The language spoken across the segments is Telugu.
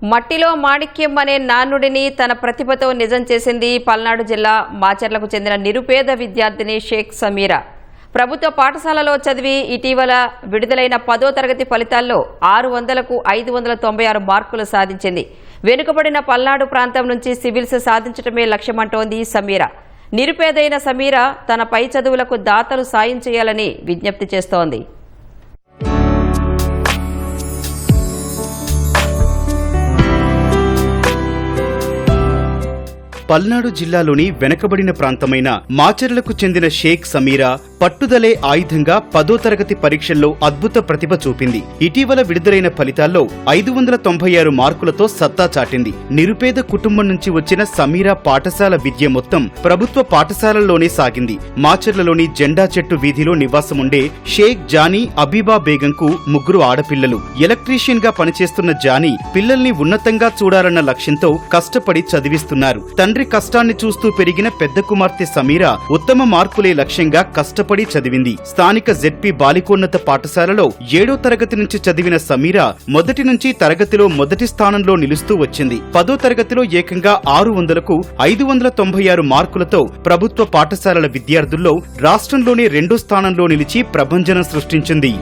మట్టిలో మాణిక్యం అనే నానుడిని తన ప్రతిభతో నిజం చేసింది పల్నాడు జిల్లా మాచర్లకు చెందిన నిరుపేద విద్యార్థిని షేక్ సమీరా. ప్రభుత్వ పాఠశాలలో చదివి ఇటీవల విడుదలైన 10వ తరగతి ఫలితాల్లో 600కు 596 మార్కులు సాధించింది. వెనుకబడిన పల్నాడు ప్రాంతం నుంచి సివిల్స్ సాధించడమే లక్ష్యమంటోంది సమీరా. నిరుపేదైన సమీరా తన పై చదువులకు దాతలు సాయం చేయాలని విజ్ఞప్తి చేస్తోంది. పల్నాడు జిల్లాలోని వెనకబడిన ప్రాంతమైన మాచర్లకు చెందిన షేక్ సమీరా పట్టుదలే ఆయుధంగా 10వ తరగతి పరీక్షల్లో అద్భుత ప్రతిభ చూపింది. ఇటీవల విడుదలైన ఫలితాల్లో 596 మార్కులతో సత్తా చాటింది. నిరుపేద కుటుంబం నుంచి వచ్చిన సమీరా పాఠశాల విద్య మొత్తం ప్రభుత్వ పాఠశాలల్లోనే సాగింది. మాచర్లలోని జెండా చెట్టు వీధిలో నివాసముండే షేక్ జానీ అబీబా బేగంకు 3 ఆడపిల్లలు. ఎలక్ట్రీషియన్ గా పనిచేస్తున్న జానీ పిల్లల్ని ఉన్నతంగా చూడాలన్న లక్ష్యంతో కష్టపడి చదివిస్తున్నారు. తండ్రి కష్టాన్ని చూస్తూ పెరిగిన పెద్ద కుమార్తె సమీరా ఉత్తమ మార్కులే లక్ష్యంగా కష్టపడి చదివింది. స్థానిక జెడ్పీ బాలికోన్నత పాఠశాలలో 7వ తరగతి నుంచి చదివిన సమీరా మొదటి నుంచి తరగతిలో మొదటి స్థానంలో నిలుస్తూ వచ్చింది. 10వ తరగతిలో ఏకంగా 600కు 596 మార్కులతో ప్రభుత్వ పాఠశాలల విద్యార్థుల్లో రాష్ట్రంలోనే 2వ స్థానంలో నిలిచి ప్రభంజనం సృష్టించింది.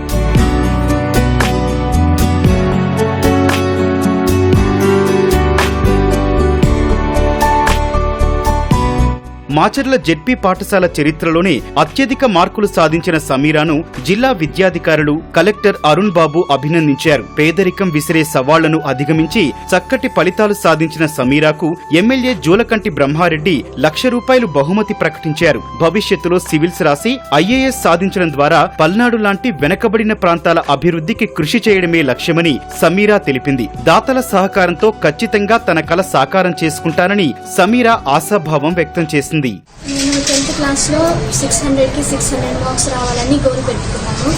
మాచర్ల జెడ్పీ పాఠశాల చరిత్రలోనే అత్యధిక మార్కులు సాధించిన సమీరాను జిల్లా విద్యాధికారులు కలెక్టర్ అరుణ్ బాబు అభినందించారు. పేదరికం విసిరే సవాళ్లను అధిగమించి చక్కటి ఫలితాలు సాధించిన సమీరాకు ఎమ్మెల్యే జూలకంటి బ్రహ్మారెడ్డి ₹1,00,000 బహుమతి ప్రకటించారు. భవిష్యత్తులో సివిల్స్ రాసి ఐఏఎస్ సాధించడం ద్వారా పల్నాడు లాంటి వెనకబడిన ప్రాంతాల అభివృద్ధికి కృషి చేయడమే లక్ష్యమని సమీరా తెలిపింది. దాతల సహకారంతో ఖచ్చితంగా తన కల సాకారం చేసుకుంటానని సమీరా ఆశాభావం వ్యక్తం చేసింది. నేను 10th క్లాస్లో 600కి 600 మార్క్స్ రావాలని గోల్ పెట్టుకున్నాను.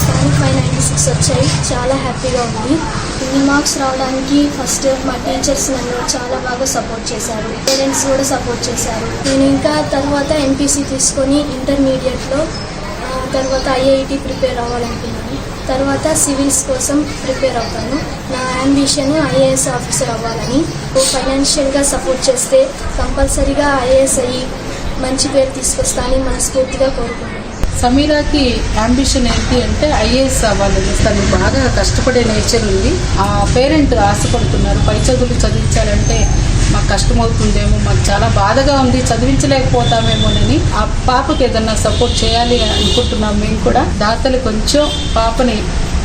కానీ 596 వచ్చాయి. చాలా హ్యాపీగా ఉంది. ఇన్ని మార్క్స్ రావడానికి ఫస్ట్ మా టీచర్స్ నన్ను చాలా బాగా సపోర్ట్ చేశారు. పేరెంట్స్ కూడా సపోర్ట్ చేశారు. నేను ఇంకా తర్వాత ఎంపీసీ తీసుకొని ఇంటర్మీడియట్లో తర్వాత ఐఐటి ప్రిపేర్ అవ్వాలనుకున్నాను. తర్వాత సివిల్స్ కోసం ప్రిపేర్ అవుతాను. నా అంబిషన్ ఐఏఎస్ ఆఫీసర్ అవ్వాలని. ఫైనాన్షియల్గా సపోర్ట్ చేస్తే కంపల్సరీగా ఐఏఎస్ అయ్యి మంచి పేరు తీసుకొస్తానని మనస్ఫూర్తిగా కోరుకుంటున్నాను. సమీరాకి అంబిషన్ ఏంటి అంటే ఐఏఎస్ అవ్వాలని. తను బాగా కష్టపడే నేచర్ ఉంది. ఆ పేరెంట్ ఆశపడుతున్నారు పై చదువులు చదివించాలంటే మాకు కష్టమవుతుందేమో, మాకు చాలా బాధగా ఉంది, చదివించలేకపోతామేమోనని. ఆ పాపకి ఏదన్నా సపోర్ట్ చేయాలి అనుకుంటున్నాం. మేము కూడా దాతలు కొంచెం పాపని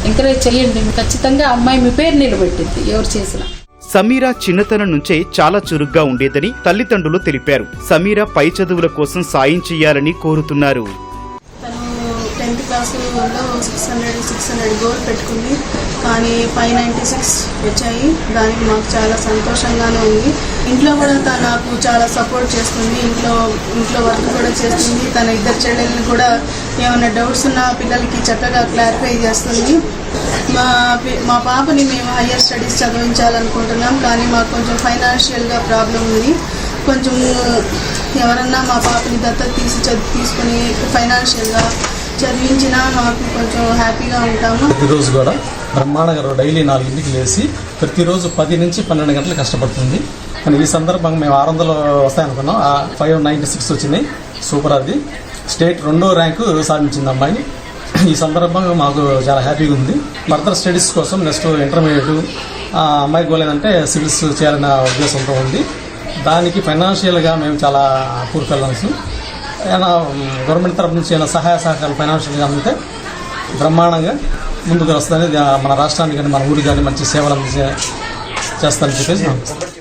ఎంకరేజ్ చేయండి. ఖచ్చితంగా అమ్మాయి మీ పేరు నిలబెట్టింది ఎవరు చేసినా. సమీరా చిన్నతనం నుంచే చాలా చురుగ్గా ఉండేదని తల్లిదండ్రులు తెలిపారు. సమీరా పై చదువుల కోసం సాయం చేయాలని కోరుతున్నారు. 10th క్లాస్లో 600 గోల్ పెట్టుకుంది. కానీ 596 వచ్చాయి. దానికి మాకు చాలా సంతోషంగానే ఉంది. ఇంట్లో కూడా తను నాకు చాలా సపోర్ట్ చేస్తుంది. ఇంట్లో వర్క్ కూడా చేస్తుంది. తన 2 చెల్లెల్ని కూడా ఏమైనా డౌట్స్ ఉన్న పిల్లలకి చక్కగా క్లారిఫై చేస్తుంది. మా పాపని మేము హయ్యర్ స్టడీస్ చదివించాలనుకుంటున్నాం. కానీ మాకు కొంచెం ఫైనాన్షియల్గా ప్రాబ్లం ఉంది. కొంచెం ఎవరన్నా మా పాపని దత్తత తీసుకుని ఫైనాన్షియల్గా చదివించినా మాకు కొంచెం హ్యాపీగా ఉంటాము. ప్రతిరోజు కూడా బ్రహ్మాండంగా డైలీ 4ంటికి లేచి ప్రతిరోజు 10 నుంచి 12 గంటలు కష్టపడుతుంది. కానీ ఈ సందర్భంగా మేము 600 వస్తాయనుకున్నాం. 596 వచ్చినాయి. సూపర్. అది స్టేట్ 2వ ర్యాంకు సాధించింది అమ్మాయి. ఈ సందర్భంగా మాకు చాలా హ్యాపీగా ఉంది. ఫర్దర్ స్టడీస్ కోసం నెక్స్ట్ ఇంటర్మీడియట్ అమ్మాయి గోల్ ఏంటంటే సివిల్స్ చేయాలన్న ఉద్దేశంతో ఉంది. దానికి ఫైనాన్షియల్గా మేము చాలా పూర్ ఫెల్లన్స్. ఏమైనా గవర్నమెంట్ తరఫు నుంచి ఏమైనా సహాయ సహకారాలు ఫైనాన్షియల్గా ఉంటే బ్రహ్మాండంగా ముందుకు వస్తుందని మన రాష్ట్రానికి కానీ మన ఊరికి కానీ మంచి సేవలు చేస్తానని చెప్పేసి